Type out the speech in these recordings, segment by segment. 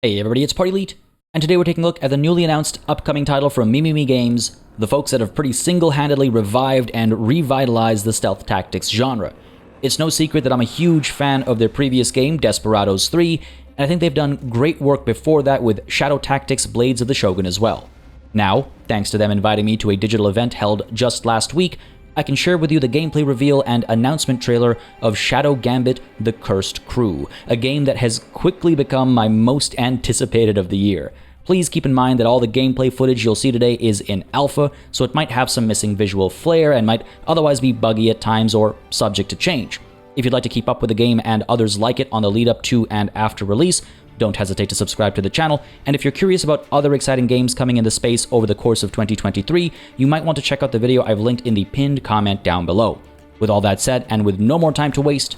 Hey everybody, it's PartyElite, and today we're taking a look at the newly announced upcoming title from Mimimi Games, the folks that have pretty single-handedly revived and revitalized the stealth tactics genre. It's no secret that I'm a huge fan of their previous game, Desperados 3, and I think they've done great work before that with Shadow Tactics Blades of the Shogun as well. Now, thanks to them inviting me to a digital event held just last week, I can share with you the gameplay reveal and announcement trailer of Shadow Gambit: The Cursed Crew, a game that has quickly become my most anticipated of the year. Please keep in mind that all the gameplay footage you'll see today is in alpha, so it might have some missing visual flair and might otherwise be buggy at times or subject to change. If you'd like to keep up with the game and others like it on the lead up to and after release, don't hesitate to subscribe to the channel, and if you're curious about other exciting games coming into space over the course of 2023, you might want to check out the video I've linked in the pinned comment down below. With all that said, and with no more time to waste,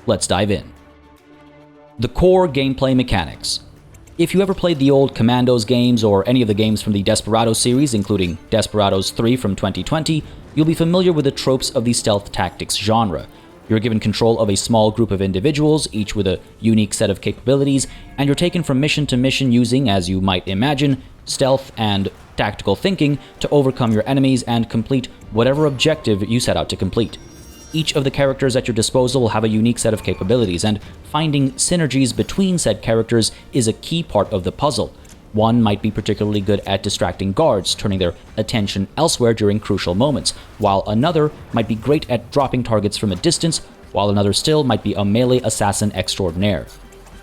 let's dive in. The core gameplay mechanics. If you ever played the old Commandos games or any of the games from the Desperados series, including Desperados 3 from 2020, you'll be familiar with the tropes of the stealth tactics genre. You're given control of a small group of individuals, each with a unique set of capabilities, and you're taken from mission to mission using, as you might imagine, stealth and tactical thinking to overcome your enemies and complete whatever objective you set out to complete. Each of the characters at your disposal will have a unique set of capabilities, and finding synergies between said characters is a key part of the puzzle. One might be particularly good at distracting guards, turning their attention elsewhere during crucial moments, while another might be great at dropping targets from a distance, while another still might be a melee assassin extraordinaire.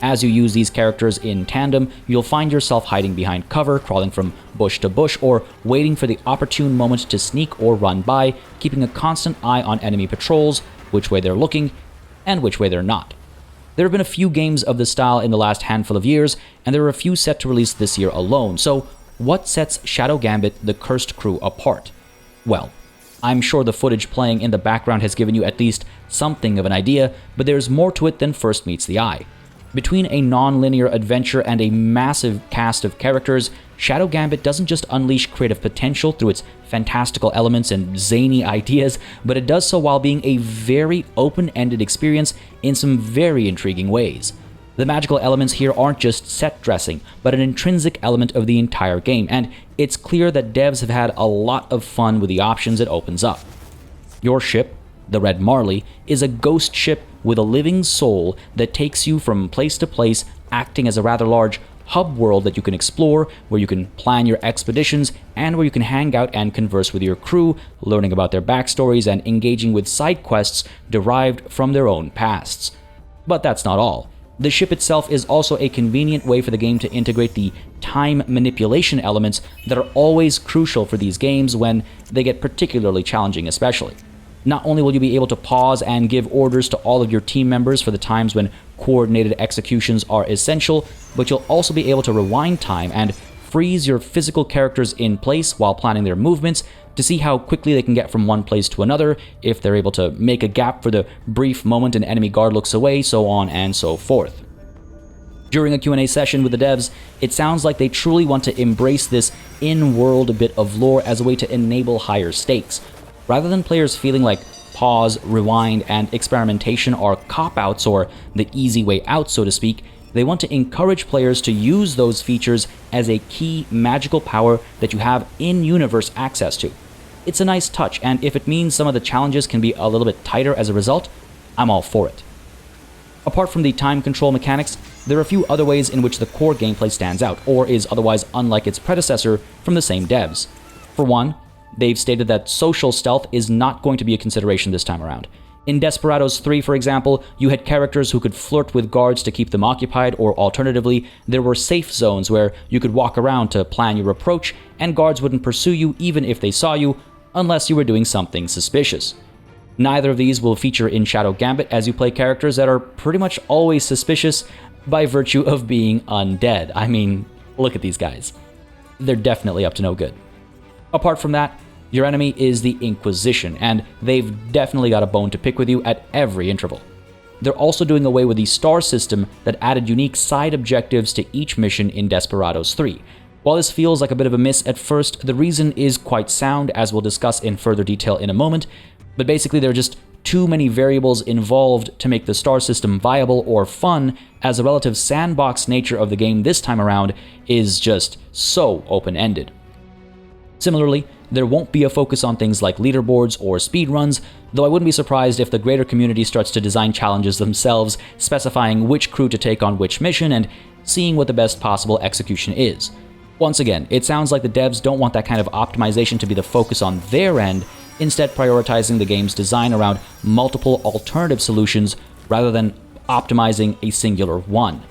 As you use these characters in tandem, you'll find yourself hiding behind cover, crawling from bush to bush, or waiting for the opportune moment to sneak or run by, keeping a constant eye on enemy patrols, which way they're looking, and which way they're not. There have been a few games of this style in the last handful of years, and there are a few set to release this year alone, so what sets Shadow Gambit: The Cursed Crew apart? Well, I'm sure the footage playing in the background has given you at least something of an idea, but there's more to it than first meets the eye. Between a non-linear adventure and a massive cast of characters, Shadow Gambit doesn't just unleash creative potential through its fantastical elements and zany ideas, but it does so while being a very open-ended experience in some very intriguing ways. The magical elements here aren't just set dressing, but an intrinsic element of the entire game, and it's clear that devs have had a lot of fun with the options it opens up. Your ship, the Red Marley, is a ghost ship with a living soul that takes you from place to place, acting as a rather large hub world that you can explore, where you can plan your expeditions, and where you can hang out and converse with your crew, learning about their backstories and engaging with side quests derived from their own pasts. But that's not all. The ship itself is also a convenient way for the game to integrate the time manipulation elements that are always crucial for these games when they get particularly challenging especially. Not only will you be able to pause and give orders to all of your team members for the times when coordinated executions are essential, but you'll also be able to rewind time and freeze your physical characters in place while planning their movements to see how quickly they can get from one place to another, if they're able to make a gap for the brief moment an enemy guard looks away, so on and so forth. During a Q&A session with the devs, it sounds like they truly want to embrace this in-world bit of lore as a way to enable higher stakes. Rather than players feeling like pause, rewind, and experimentation are cop-outs or the easy way out, so to speak, they want to encourage players to use those features as a key magical power that you have in-universe access to. It's a nice touch, and if it means some of the challenges can be a little bit tighter as a result, I'm all for it. Apart from the time control mechanics, there are a few other ways in which the core gameplay stands out, or is otherwise unlike its predecessor from the same devs. For one, they've stated that social stealth is not going to be a consideration this time around. In Desperados 3, for example, you had characters who could flirt with guards to keep them occupied, or alternatively, there were safe zones where you could walk around to plan your approach, and guards wouldn't pursue you even if they saw you, unless you were doing something suspicious. Neither of these will feature in Shadow Gambit, as you play characters that are pretty much always suspicious by virtue of being undead. I mean, look at these guys. They're definitely up to no good. Apart from that, your enemy is the Inquisition, and they've definitely got a bone to pick with you at every interval. They're also doing away with the star system that added unique side objectives to each mission in Desperados 3. While this feels like a bit of a miss at first, the reason is quite sound, as we'll discuss in further detail in a moment, but basically they're just too many variables involved to make the star system viable or fun, as the relative sandbox nature of the game this time around is just so open-ended. Similarly, there won't be a focus on things like leaderboards or speedruns, though I wouldn't be surprised if the greater community starts to design challenges themselves, specifying which crew to take on which mission and seeing what the best possible execution is. Once again, it sounds like the devs don't want that kind of optimization to be the focus on their end, instead prioritizing the game's design around multiple alternative solutions rather than optimizing a singular one.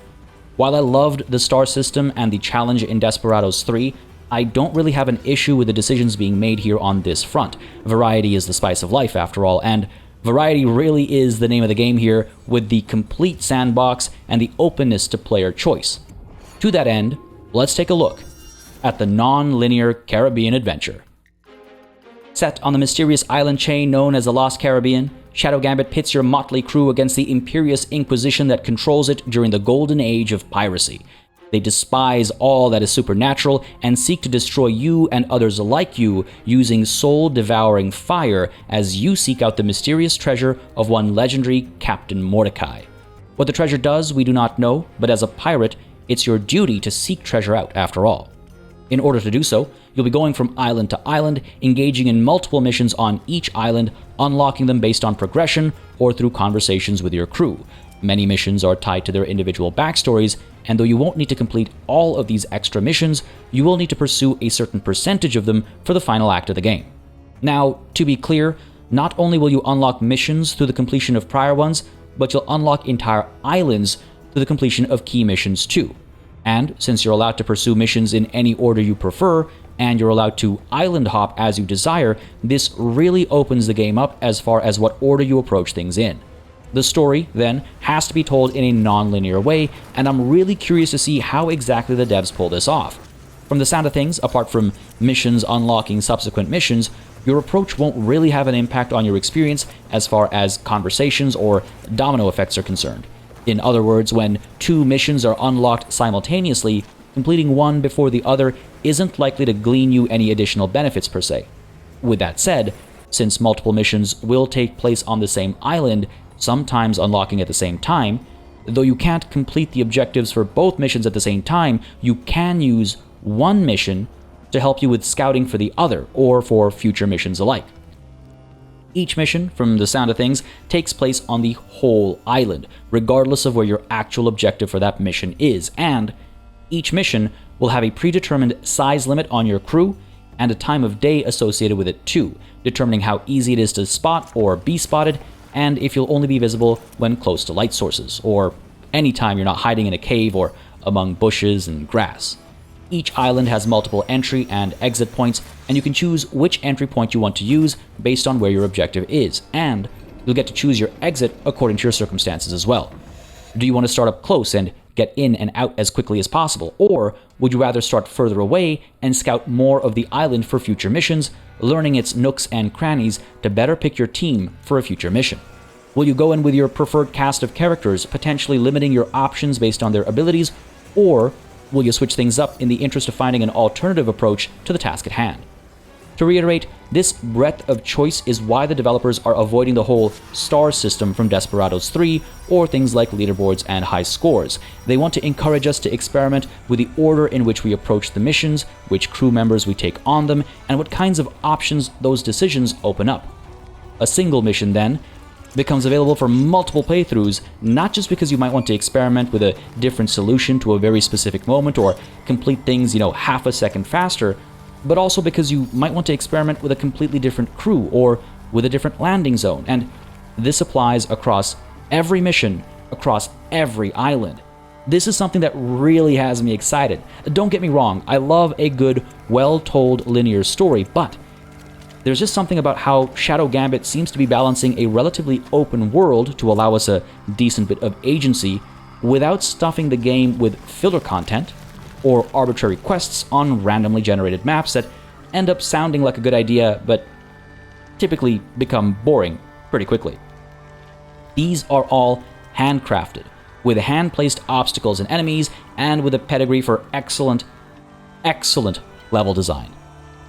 While I loved the star system and the challenge in Desperados 3, I don't really have an issue with the decisions being made here on this front. Variety is the spice of life, after all, and variety really is the name of the game here, with the complete sandbox and the openness to player choice. To that end, let's take a look at the non-linear Caribbean adventure. Set on the mysterious island chain known as the Lost Caribbean, Shadow Gambit pits your motley crew against the imperious Inquisition that controls it during the Golden Age of Piracy. They despise all that is supernatural and seek to destroy you and others like you using soul-devouring fire as you seek out the mysterious treasure of one legendary Captain Mordecai. What the treasure does, we do not know, but as a pirate, it's your duty to seek treasure out after all. In order to do so, you'll be going from island to island, engaging in multiple missions on each island, unlocking them based on progression or through conversations with your crew. Many missions are tied to their individual backstories, and though you won't need to complete all of these extra missions, you will need to pursue a certain percentage of them for the final act of the game. Now, to be clear, not only will you unlock missions through the completion of prior ones, but you'll unlock entire islands through the completion of key missions too. And since you're allowed to pursue missions in any order you prefer, and you're allowed to island hop as you desire, this really opens the game up as far as what order you approach things in. The story, then, has to be told in a non-linear way, and I'm really curious to see how exactly the devs pull this off. From the sound of things, apart from missions unlocking subsequent missions, your approach won't really have an impact on your experience as far as conversations or domino effects are concerned. In other words, when two missions are unlocked simultaneously, completing one before the other isn't likely to glean you any additional benefits per se. With that said, since multiple missions will take place on the same island, sometimes unlocking at the same time, though you can't complete the objectives for both missions at the same time, you can use one mission to help you with scouting for the other, or for future missions alike. Each mission, from the sound of things, takes place on the whole island, regardless of where your actual objective for that mission is, and each mission will have a predetermined size limit on your crew and a time of day associated with it too, determining how easy it is to spot or be spotted, and if you'll only be visible when close to light sources, or anytime you're not hiding in a cave or among bushes and grass. Each island has multiple entry and exit points, and you can choose which entry point you want to use based on where your objective is, and you'll get to choose your exit according to your circumstances as well. Do you want to start up close and get in and out as quickly as possible, or would you rather start further away and scout more of the island for future missions, learning its nooks and crannies to better pick your team for a future mission? Will you go in with your preferred cast of characters, potentially limiting your options based on their abilities, or will you switch things up in the interest of finding an alternative approach to the task at hand? To reiterate, this breadth of choice is why the developers are avoiding the whole star system from Desperados 3 or things like leaderboards and high scores. They want to encourage us to experiment with the order in which we approach the missions, which crew members we take on them, and what kinds of options those decisions open up. A single mission, then, becomes available for multiple playthroughs, not just because you might want to experiment with a different solution to a very specific moment or complete things, half a second faster, but also because you might want to experiment with a completely different crew or with a different landing zone, and this applies across every mission, across every island. This is something that really has me excited. Don't get me wrong, I love a good, well-told linear story, but there's just something about how Shadow Gambit seems to be balancing a relatively open world to allow us a decent bit of agency without stuffing the game with filler content or arbitrary quests on randomly generated maps that end up sounding like a good idea but typically become boring pretty quickly. These are all handcrafted, with hand-placed obstacles and enemies, and with a pedigree for excellent level design.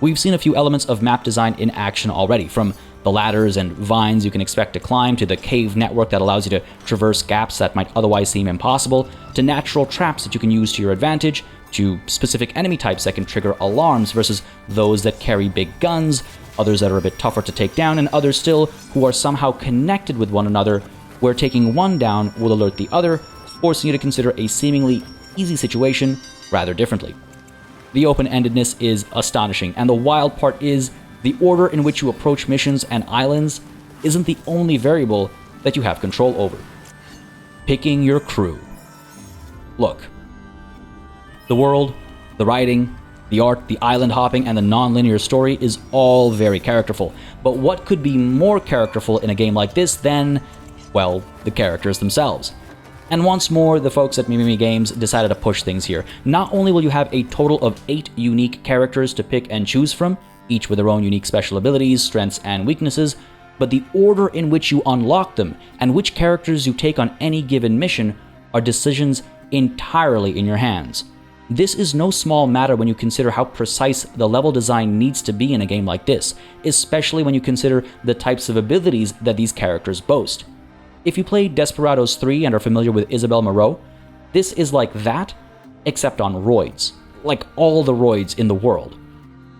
We've seen a few elements of map design in action already, from the ladders and vines you can expect to climb, to the cave network that allows you to traverse gaps that might otherwise seem impossible, to natural traps that you can use to your advantage, to specific enemy types that can trigger alarms versus those that carry big guns, others that are a bit tougher to take down, and others still who are somehow connected with one another, where taking one down will alert the other, forcing you to consider a seemingly easy situation rather differently. The open-endedness is astonishing, and the wild part is the order in which you approach missions and islands isn't the only variable that you have control over. Picking your crew. Look, the world, the writing, the art, the island hopping, and the non-linear story is all very characterful. But what could be more characterful in a game like this than, well, the characters themselves? And once more, the folks at Mimimi Games decided to push things here. Not only will you have a total of 8 unique characters to pick and choose from, each with their own unique special abilities, strengths, and weaknesses, but the order in which you unlock them and which characters you take on any given mission are decisions entirely in your hands. This is no small matter when you consider how precise the level design needs to be in a game like this, especially when you consider the types of abilities that these characters boast. If you played Desperados 3 and are familiar with Isabelle Moreau, this is like that, except on roids. Like all the roids in the world.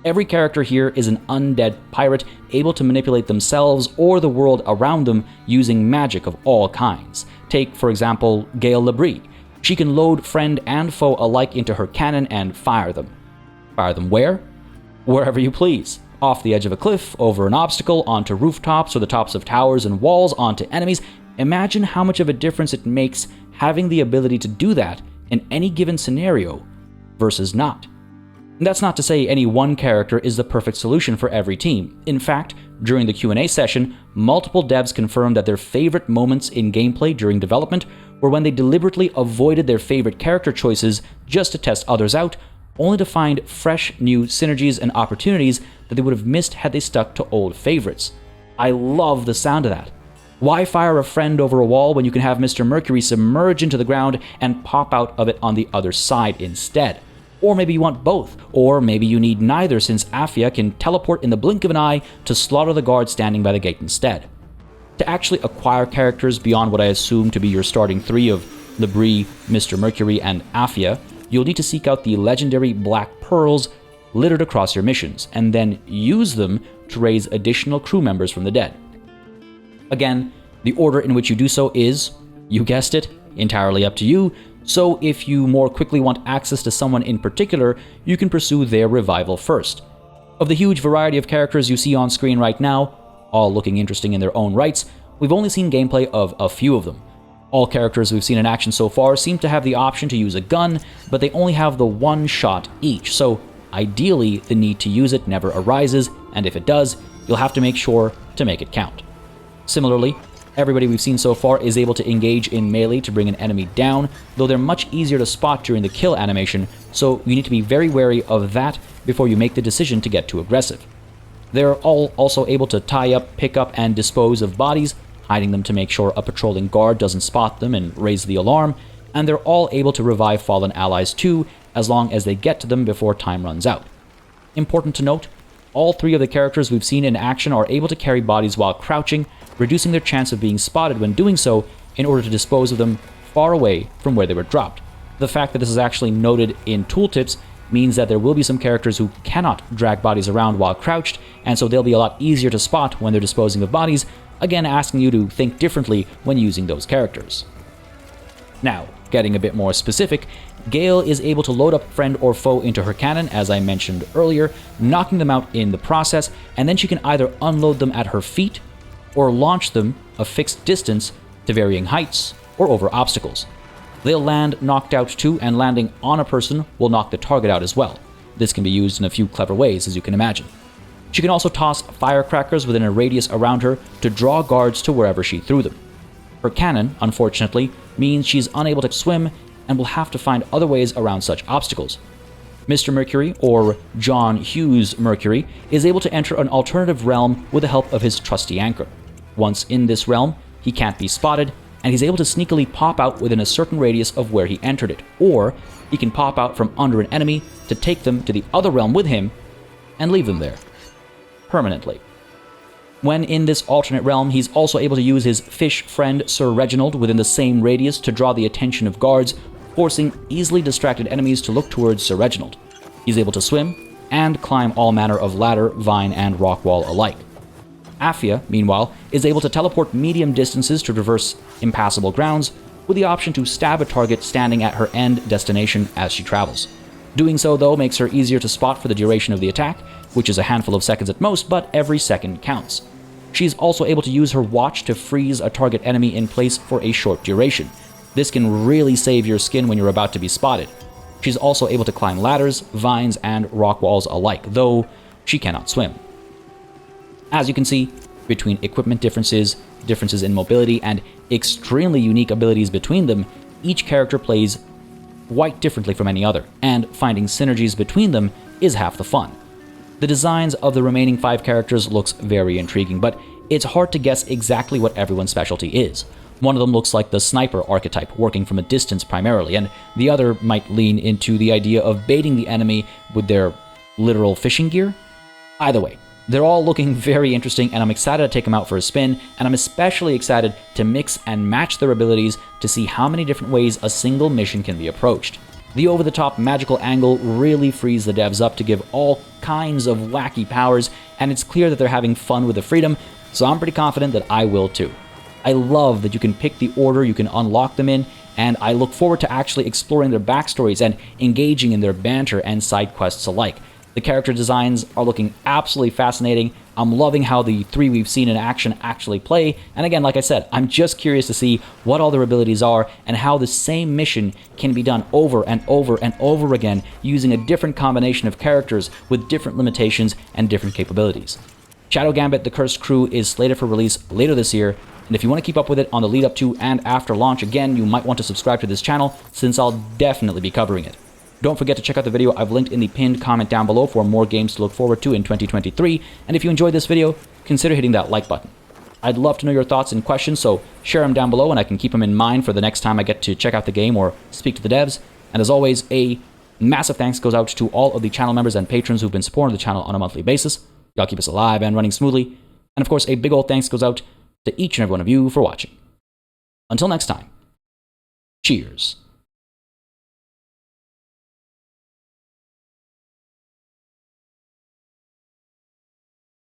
Every character here is an undead pirate able to manipulate themselves or the world around them using magic of all kinds. Take, for example, Gail Labrie. She can load friend and foe alike into her cannon and fire them. Fire them where? Wherever you please. Off the edge of a cliff, over an obstacle, onto rooftops or the tops of towers and walls, onto enemies. Imagine how much of a difference it makes having the ability to do that in any given scenario versus not. That's not to say any one character is the perfect solution for every team. In fact, during the Q&A session, multiple devs confirmed that their favorite moments in gameplay during development were when they deliberately avoided their favorite character choices just to test others out, only to find fresh new synergies and opportunities that they would have missed had they stuck to old favorites. I love the sound of that. Why fire a friend over a wall when you can have Mr. Mercury submerge into the ground and pop out of it on the other side instead? Or maybe you want both, or maybe you need neither since Afia can teleport in the blink of an eye to slaughter the guard standing by the gate instead. To actually acquire characters beyond what I assume to be your starting 3 of Labrie, Mr. Mercury, and Afia, you'll need to seek out the legendary Black Pearls littered across your missions, and then use them to raise additional crew members from the dead. Again, the order in which you do so is, you guessed it, entirely up to you, so if you more quickly want access to someone in particular, you can pursue their revival first. Of the huge variety of characters you see on screen right now, all looking interesting in their own rights, we've only seen gameplay of a few of them. All characters we've seen in action so far seem to have the option to use a gun, but they only have the one shot each, so ideally the need to use it never arises, and if it does, you'll have to make sure to make it count. Similarly, everybody we've seen so far is able to engage in melee to bring an enemy down, though they're much easier to spot during the kill animation, so you need to be very wary of that before you make the decision to get too aggressive. They're all also able to tie up, pick up, and dispose of bodies, hiding them to make sure a patrolling guard doesn't spot them and raise the alarm, and they're all able to revive fallen allies too, as long as they get to them before time runs out. Important to note, all 3 of the characters we've seen in action are able to carry bodies while crouching, reducing their chance of being spotted when doing so in order to dispose of them far away from where they were dropped. The fact that this is actually noted in tooltips means that there will be some characters who cannot drag bodies around while crouched, and so they'll be a lot easier to spot when they're disposing of bodies, again asking you to think differently when using those characters. Now, getting a bit more specific, Gale is able to load up friend or foe into her cannon, as I mentioned earlier, knocking them out in the process, and then she can either unload them at her feet or launch them a fixed distance to varying heights or over obstacles. They'll land knocked out too, and landing on a person will knock the target out as well. This can be used in a few clever ways, as you can imagine. She can also toss firecrackers within a radius around her to draw guards to wherever she threw them. Her cannon, unfortunately, means she's unable to swim and will have to find other ways around such obstacles. Mr. Mercury, or John Hughes Mercury, is able to enter an alternative realm with the help of his trusty anchor. Once in this realm, he can't be spotted, and he's able to sneakily pop out within a certain radius of where he entered it, or he can pop out from under an enemy to take them to the other realm with him and leave them there permanently. When in this alternate realm, he's also able to use his fish friend Sir Reginald within the same radius to draw the attention of guards, forcing easily distracted enemies to look towards Sir Reginald. He's able to swim and climb all manner of ladder, vine, and rock wall alike. Afia, meanwhile, is able to teleport medium distances to traverse impassable grounds, with the option to stab a target standing at her end destination as she travels. Doing so, though, makes her easier to spot for the duration of the attack, which is a handful of seconds at most, but every second counts. She's also able to use her watch to freeze a target enemy in place for a short duration. This can really save your skin when you're about to be spotted. She's also able to climb ladders, vines, and rock walls alike, though she cannot swim. As you can see, between equipment differences, differences in mobility, and extremely unique abilities between them, each character plays quite differently from any other, and finding synergies between them is half the fun. The designs of the remaining 5 characters looks very intriguing, but it's hard to guess exactly what everyone's specialty is. One of them looks like the sniper archetype, working from a distance primarily, and the other might lean into the idea of baiting the enemy with their literal fishing gear. Either way, they're all looking very interesting, and I'm excited to take them out for a spin, and I'm especially excited to mix and match their abilities to see how many different ways a single mission can be approached. The over-the-top magical angle really frees the devs up to give all kinds of wacky powers, and it's clear that they're having fun with the freedom, so I'm pretty confident that I will too. I love that you can pick the order you can unlock them in, and I look forward to actually exploring their backstories and engaging in their banter and side quests alike. The character designs are looking absolutely fascinating. I'm loving how the 3 we've seen in action actually play, and again, like I said, I'm just curious to see what all their abilities are and how the same mission can be done over and over and over again using a different combination of characters with different limitations and different capabilities. Shadow Gambit: The Cursed Crew is slated for release later this year, and if you want to keep up with it on the lead up to and after launch, again, you might want to subscribe to this channel since I'll definitely be covering it. Don't forget to check out the video I've linked in the pinned comment down below for more games to look forward to in 2023, and if you enjoyed this video, consider hitting that like button. I'd love to know your thoughts and questions, so share them down below and I can keep them in mind for the next time I get to check out the game or speak to the devs. And as always, a massive thanks goes out to all of the channel members and patrons who've been supporting the channel on a monthly basis. Y'all keep us alive and running smoothly. And of course, a big old thanks goes out to each and every one of you for watching. Until next time, cheers.